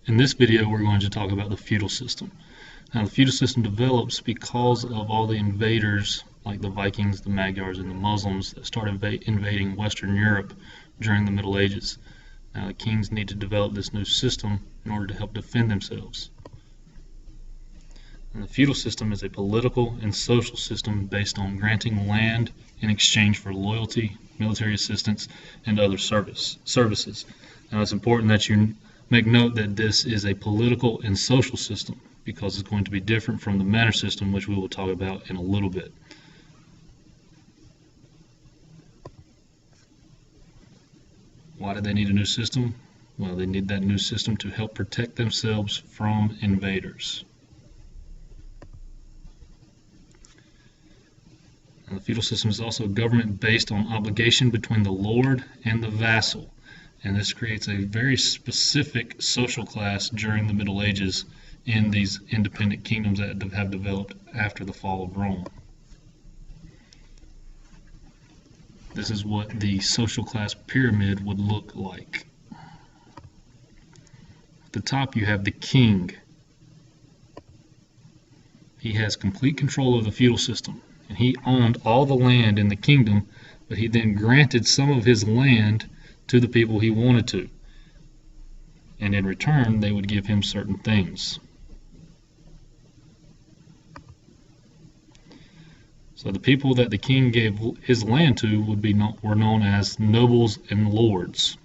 In this video, we're going to talk about the feudal system. Now, the feudal system develops because of all the invaders, like the Vikings, the Magyars, and the Muslims that started invading Western Europe during the Middle Ages. Now, the kings need to develop this new system in order to help defend themselves. And the feudal system is a political and social system based on granting land in exchange for loyalty, military assistance, and other services. Now, it's important that you make note that this is a political and social system because it's going to be different from the manor system, which we will talk about in a little bit. Why do they need a new system? Well, they need that new system to help protect themselves from invaders. And the feudal system is also a government based on obligation between the lord and the vassal. And this creates a very specific social class during the Middle Ages in these independent kingdoms that have developed after the fall of Rome. This is what the social class pyramid would look like. At the top you have the king. He has complete control of the feudal system, and he owned all the land in the kingdom, but he then granted some of his land to the people he wanted to, and in return they would give him certain things. So the people that the king gave his land to were known as nobles and lords.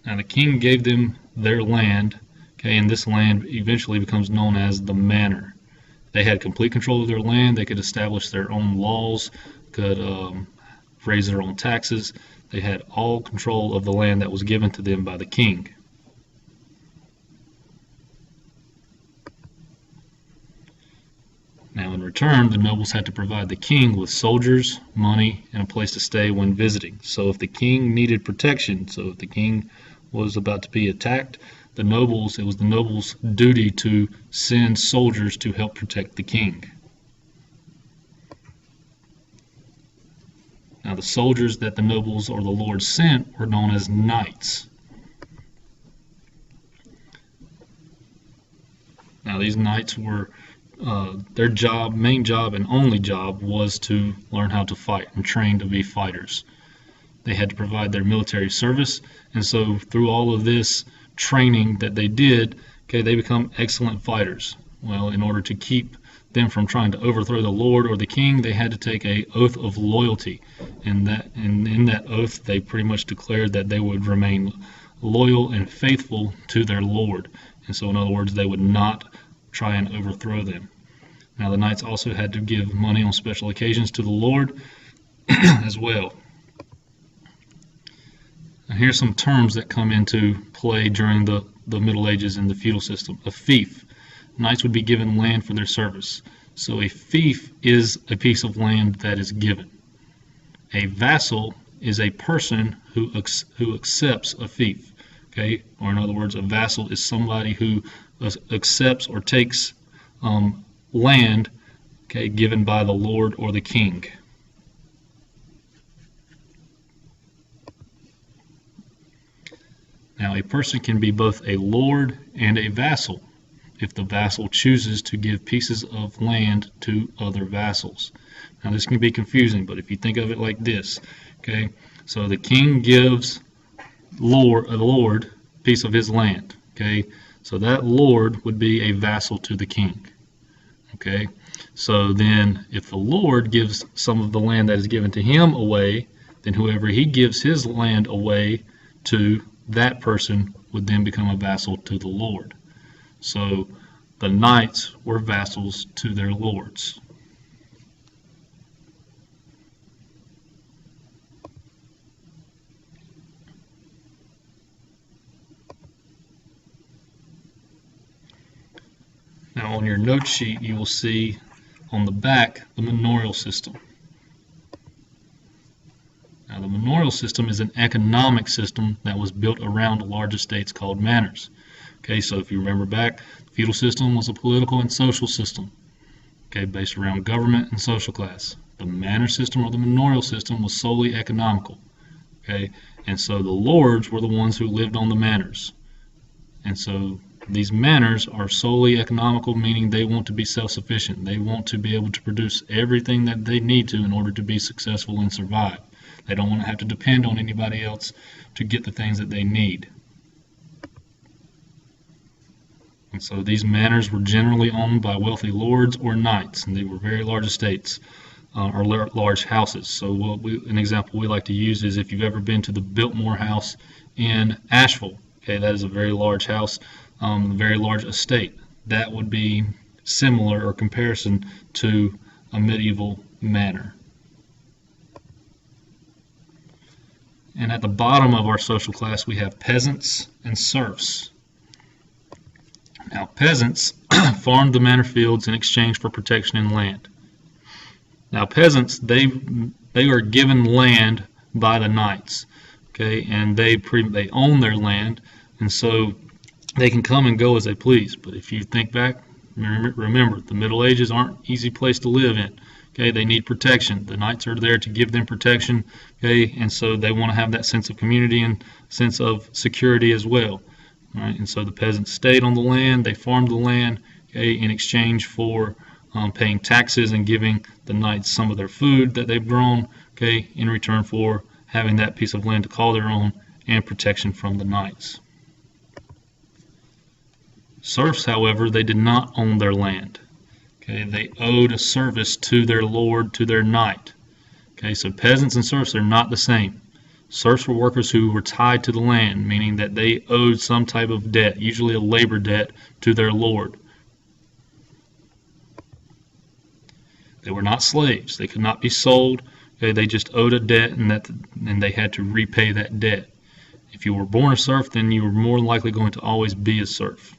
Now the king gave them their land, and this land eventually becomes known as the manor. They had complete control of their land. They could establish their own laws, could raise their own taxes. They had all control of the land that was given to them by the king. Now, in return, the nobles had to provide the king with soldiers, money, and a place to stay when visiting. So if the king needed protection, so if the king was about to be attacked, it was the nobles' duty to send soldiers to help protect the king. Now, the soldiers that the nobles or the lords sent were known as knights. Now, these knights were, their main job and only job was to learn how to fight and train to be fighters. They had to provide their military service, and so through all of this training that they did, they become excellent fighters. Well, in order to keep them from trying to overthrow the lord or the king, they had to take an oath of loyalty, and in that oath they pretty much declared that they would remain loyal and faithful to their lord. And so in other words, they would not try and overthrow them. Now the knights also had to give money on special occasions to the lord as well. Now here's some terms that come into play during the Middle Ages in the feudal system. A fief. Knights would be given land for their service. So a fief is a piece of land that is given. A vassal is a person who accepts a fief. Or in other words, a vassal is somebody who accepts or takes land given by the lord or the king. Now, a person can be both a lord and a vassal if the vassal chooses to give pieces of land to other vassals. Now, this can be confusing, but if you think of it like this, so the king gives a lord a piece of his land, so that lord would be a vassal to the king, so then if the lord gives some of the land that is given to him away, then whoever he gives his land away to, that person would then become a vassal to the lord. So the knights were vassals to their lords. Now on your note sheet you will see on the back the manorial system. Now, the manorial system is an economic system that was built around large estates called manors. So if you remember back, the feudal system was a political and social system, based around government and social class. The manor system or the manorial system was solely economical. And so the lords were the ones who lived on the manors. And so these manors are solely economical, meaning they want to be self-sufficient. They want to be able to produce everything that they need to in order to be successful and survive. They don't want to have to depend on anybody else to get the things that they need. And so these manors were generally owned by wealthy lords or knights, and they were very large estates or large houses. So an example we like to use is if you've ever been to the Biltmore House in Asheville. Okay, that is a very large house, a very large estate. That would be similar or comparison to a medieval manor. And at the bottom of our social class, we have peasants and serfs. Now, peasants farmed the manor fields in exchange for protection and land. Now, peasants, they are given land by the knights, okay, and they own their land, and so they can come and go as they please. But if you think back, remember, the Middle Ages aren't an easy place to live in. Okay, they need protection. The knights are there to give them protection. Okay, and so they want to have that sense of community and sense of security as well. Right, and so the peasants stayed on the land. They farmed the land. Okay, in exchange for paying taxes and giving the knights some of their food that they've grown. Okay, in return for having that piece of land to call their own and protection from the knights. Serfs, however, they did not own their land. Okay, they owed a service to their lord, to their knight. Okay, so peasants and serfs are not the same. Serfs were workers who were tied to the land, meaning that they owed some type of debt, usually a labor debt, to their lord. They were not slaves. They could not be sold. Okay, they just owed a debt, and they had to repay that debt. If you were born a serf, then you were more likely going to always be a serf.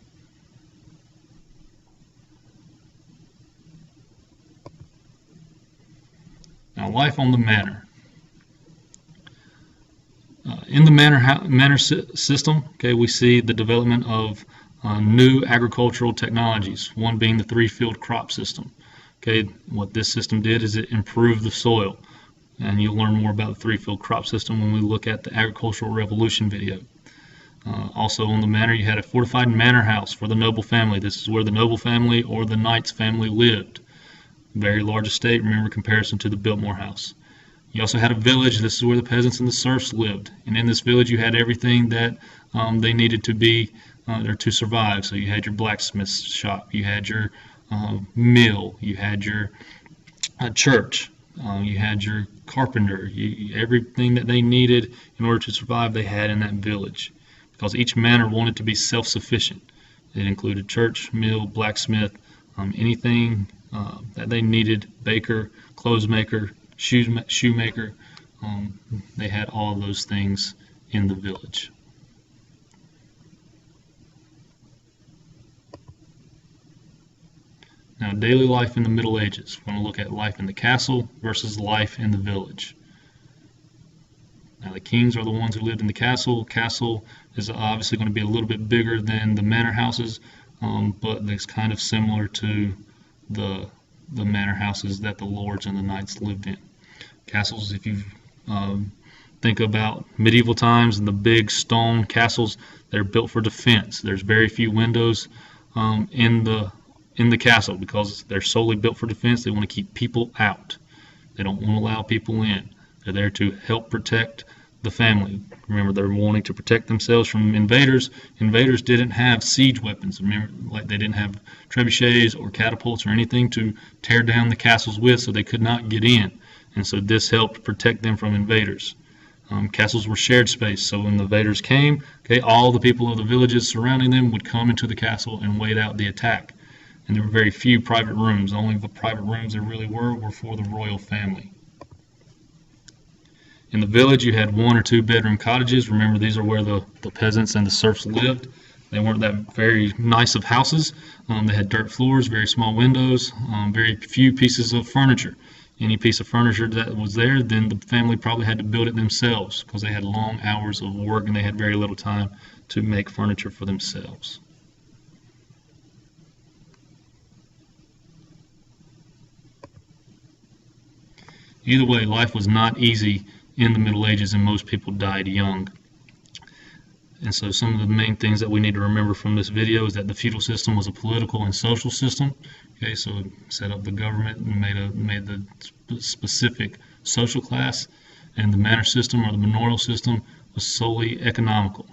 Now, life on the manor. In the manor system, okay, we see the development of new agricultural technologies, one being the three-field crop system. Okay, what this system did is it improved the soil, and you'll learn more about the three-field crop system when we look at the agricultural revolution video. Also on the manor, you had a fortified manor house for the noble family. This is where the noble family or the knight's family lived. Very large estate, remember, comparison to the Biltmore house. You also had a village. This is where the peasants and the serfs lived. And in this village, you had everything that they needed to be or to survive. So you had your blacksmith shop, you had your mill, you had your church, you had your carpenter. Everything that they needed in order to survive, they had in that village. Because each manor wanted to be self-sufficient. It included church, mill, blacksmith, anything that they needed, baker, clothes maker, shoemaker. They had all of those things in the village. Now, daily life in the Middle Ages. We're going to look at life in the castle versus life in the village. Now, the kings are the ones who lived in the castle. Castle is obviously going to be a little bit bigger than the manor houses, but it's kind of similar to the manor houses that the lords and the knights lived in. Castles, if you think about medieval times and the big stone castles, they're built for defense. There's very few windows in the castle because they're solely built for defense. They want to keep people out. They don't want to allow people in. They're there to help protect the family. Remember, they're wanting to protect themselves from invaders. Invaders didn't have siege weapons. Remember, like they didn't have trebuchets or catapults or anything to tear down the castles with, so they could not get in. And so this helped protect them from invaders. Castles were shared space, so when the invaders came, okay, all the people of the villages surrounding them would come into the castle and wait out the attack. And there were very few private rooms. Only the private rooms there really were for the royal family. In the village, you had 1 or 2 bedroom cottages. Remember, these are where the peasants and the serfs lived. They weren't that very nice of houses. They had dirt floors, very small windows, very few pieces of furniture. Any piece of furniture that was there, then the family probably had to build it themselves because they had long hours of work and they had very little time to make furniture for themselves. Either way, life was not easy in the Middle Ages, and most people died young. And so some of the main things that we need to remember from this video is that the feudal system was a political and social system. Okay, so it set up the government and made the specific social class, and the manor system or the manorial system was solely economical.